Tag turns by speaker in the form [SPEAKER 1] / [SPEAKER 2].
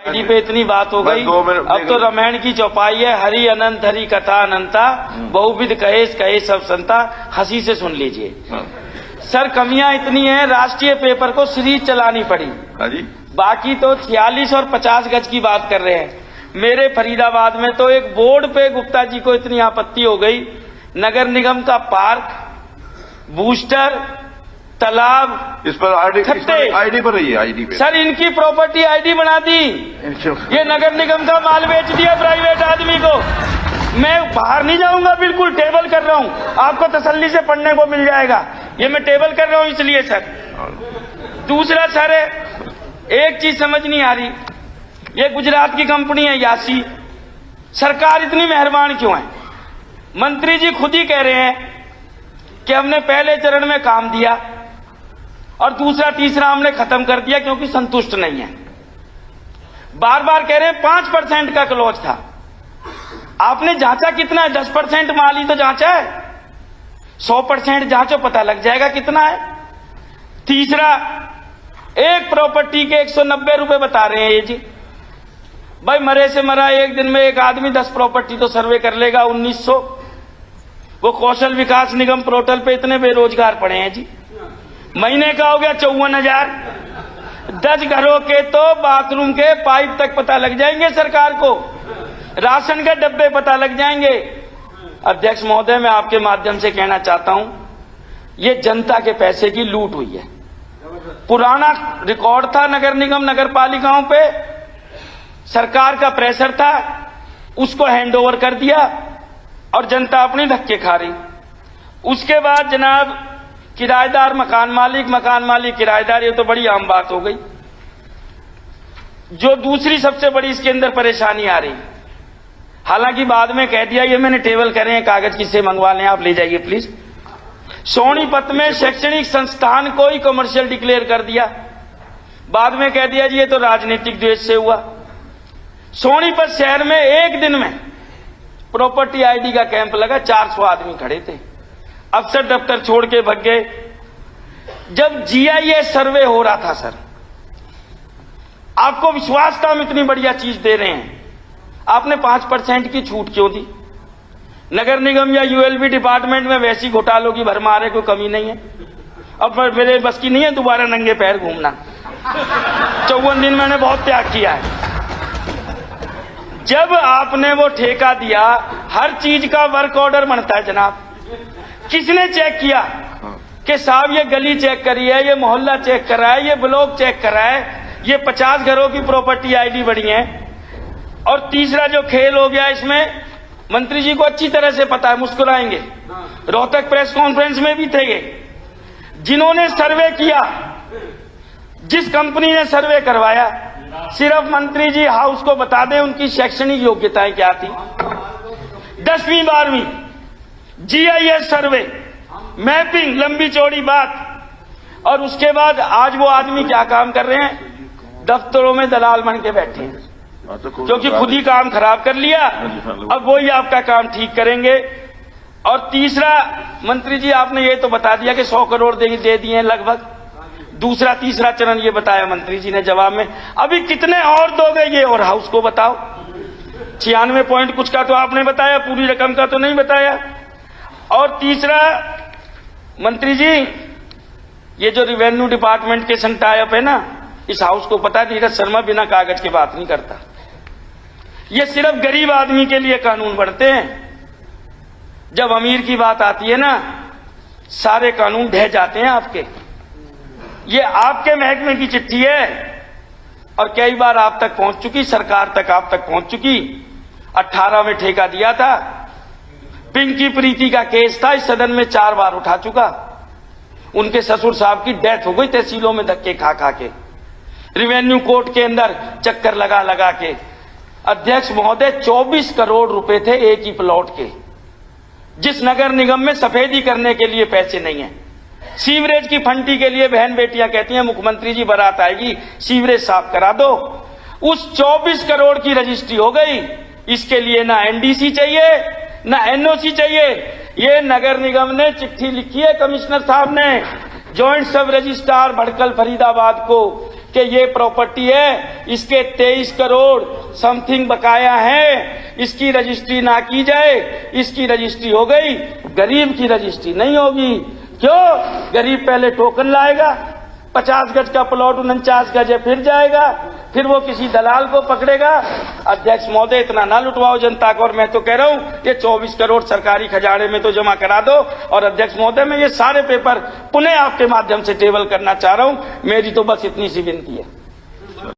[SPEAKER 1] ID पे इतनी बात हो गई, अब तो रामायण की चौपाई है, हरि अनंत हरि कथा अनंता, बहुविध कहेश कहे सब संता, हंसी से सुन लीजिए। सर कमियां इतनी हैं, राष्ट्रीय पेपर को सीरीज चलानी पड़ी, बाकी तो 46 और 50 गज की बात कर रहे हैं। मेरे फरीदाबाद में तो एक बोर्ड पे गुप्ता जी को इतनी आपत्ति हो गई, नगर निगम का पार्क, बूस्टर, तालाब,
[SPEAKER 2] इस पर आईडी पर रही है, आईडी पे
[SPEAKER 1] सर इनकी प्रॉपर्टी आईडी बना दी, ये नगर निगम का माल बेच दिया प्राइवेट आदमी को। मैं बाहर नहीं जाऊंगा, बिल्कुल टेबल कर रहा हूं, आपको तसल्ली से पढ़ने को मिल जाएगा, ये मैं टेबल कर रहा हूं इसलिए सर। दूसरा सर एक चीज समझ नहीं आ रही, ये गुजरात की कंपनी है यासी, सरकार इतनी मेहरबान क्यों है? मंत्री जी खुद ही कह रहे हैं कि हमने पहले चरण में काम दिया और दूसरा तीसरा हमने खत्म कर दिया क्योंकि संतुष्ट नहीं है। बार बार कह रहे हैं 5% का क्लोज था, आपने जांचा कितना है? 10% माल ही तो जांचा है, 100% जांचो पता लग जाएगा कितना है। तीसरा, एक प्रॉपर्टी के 190 रुपए बता रहे हैं ये जी, भाई मरे से मरा एक दिन में एक आदमी 10 प्रॉपर्टी तो सर्वे कर लेगा, 1900। वो कौशल विकास निगम पोर्टल पे इतने बेरोजगार पड़े हैं जी, महीने का हो गया 54,000। 10 घरों के तो बाथरूम के पाइप तक पता लग जाएंगे सरकार को, राशन के डब्बे पता लग जाएंगे। अध्यक्ष महोदय, मैं आपके माध्यम से कहना चाहता हूं, ये जनता के पैसे की लूट हुई है। पुराना रिकॉर्ड था नगर निगम नगर पालिकाओं पे, सरकार का प्रेशर था, उसको हैंडओवर कर दिया और जनता अपनी धक्के खा रही। उसके बाद जनाब किराएदार मकान मालिक किराएदार, ये तो बड़ी आम बात हो गई। जो दूसरी सबसे बड़ी इसके अंदर परेशानी आ रही, हालांकि बाद में कह दिया, ये मैंने टेबल करे हैं, कागज किससे मंगवा लें आप, ले जाइए प्लीज। सोनीपत में शैक्षणिक संस्थान को ही कमर्शियल डिक्लेयर कर दिया, बाद में कह दिया जी ये तो राजनीतिक द्वेष से हुआ। सोनीपत शहर में एक दिन में प्रॉपर्टी आईडी का कैंप लगा, 400 आदमी खड़े थे, अफसर दफ्तर छोड़ के भग गए। जब जीआईएस सर्वे हो रहा था सर, आपको विश्वास था हम इतनी बढ़िया चीज दे रहे हैं, आपने 5% की छूट क्यों दी? नगर निगम या यूएलबी डिपार्टमेंट में वैसी घोटालों की भरमार है, कोई कमी नहीं है। अब मेरे बस की नहीं है दोबारा नंगे पैर घूमना, 54 दिन मैंने बहुत त्याग किया है। जब आपने वो ठेका दिया, हर चीज का वर्क ऑर्डर बनता है जनाब, किसने चेक किया कि साहब ये गली चेक करी है, ये मोहल्ला चेक करा है, ये ब्लॉक चेक करा है, ये 50 घरों की प्रॉपर्टी आईडी बनी है। और तीसरा जो खेल हो गया इसमें, मंत्री जी को अच्छी तरह से पता है, मुस्कुराएंगे, रोहतक प्रेस कॉन्फ्रेंस में भी थे, जिन्होंने सर्वे किया, जिस कंपनी ने सर्वे करवाया, सिर्फ मंत्री जी हाउस को बता दें उनकी शैक्षणिक योग्यताएं क्या थी। 10वीं 12वीं, जीआईएस सर्वे, मैपिंग, लंबी चौड़ी बात। और उसके बाद आज वो आदमी क्या काम कर रहे हैं? दफ्तरों में दलाल बन के बैठे हैं, क्योंकि खुद ही काम खराब कर लिया, अब वही आपका काम ठीक करेंगे। और तीसरा, मंत्री जी आपने ये तो बता दिया कि 100 करोड़ दे दिए हैं लगभग, दूसरा तीसरा चरण ये बताया मंत्री जी ने जवाब में, अभी कितने और दोगे ये और हाउस को बताओ। 96 पॉइंट कुछ का तो आपने बताया, पूरी रकम का तो नहीं बताया। और तीसरा मंत्री जी, ये जो रेवेन्यू डिपार्टमेंट के संग टाई अप है ना, इस हाउस को पता है नीरज शर्मा बिना कागज की बात नहीं करता, ये सिर्फ गरीब आदमी के लिए कानून बनते हैं, जब अमीर की बात आती है ना सारे कानून ढह जाते हैं आपके। ये आपके महकमे की चिट्ठी है और कई बार आप तक पहुंच चुकी, सरकार तक आप तक पहुंच चुकी। 18 में ठेका दिया था, पिंकी प्रीति का केस था, इस सदन में 4 बार उठा चुका, उनके ससुर साहब की डेथ हो गई तहसीलों में धक्के खा खा के, रेवेन्यू कोर्ट के अंदर चक्कर लगा लगा के। अध्यक्ष महोदय, 24 करोड़ रुपए थे एक ही प्लॉट के, जिस नगर निगम में सफेदी करने के लिए पैसे नहीं है। सीवरेज की फंटी के लिए बहन बेटियां कहती हैं मुख्यमंत्री जी बारात आएगी, सीवरेज साफ करा दो, उस 24 करोड़ की रजिस्ट्री हो गई। इसके लिए ना एनडीसी चाहिए ना एनओसी चाहिए। ये नगर निगम ने चिट्ठी लिखी है कमिश्नर साहब ने, ज्वाइंट सब रजिस्ट्रार भड़कल फरीदाबाद को, कि ये प्रॉपर्टी है, इसके 23 करोड़ समथिंग बकाया है, इसकी रजिस्ट्री ना की जाए। इसकी रजिस्ट्री हो गई, गरीब की रजिस्ट्री नहीं होगी। क्यों? गरीब पहले टोकन लाएगा, 50 गज का प्लॉट 49 गज है, फिर जाएगा, फिर वो किसी दलाल को पकड़ेगा। अध्यक्ष महोदय, इतना ना लुटवाओ जनता को। और मैं तो कह रहा हूं ये 24 करोड़ सरकारी खजाने में तो जमा करा दो। और अध्यक्ष महोदय, मैं ये सारे पेपर पुनः आपके माध्यम से टेबल करना चाह रहा हूं। मेरी तो बस इतनी सी विनती है।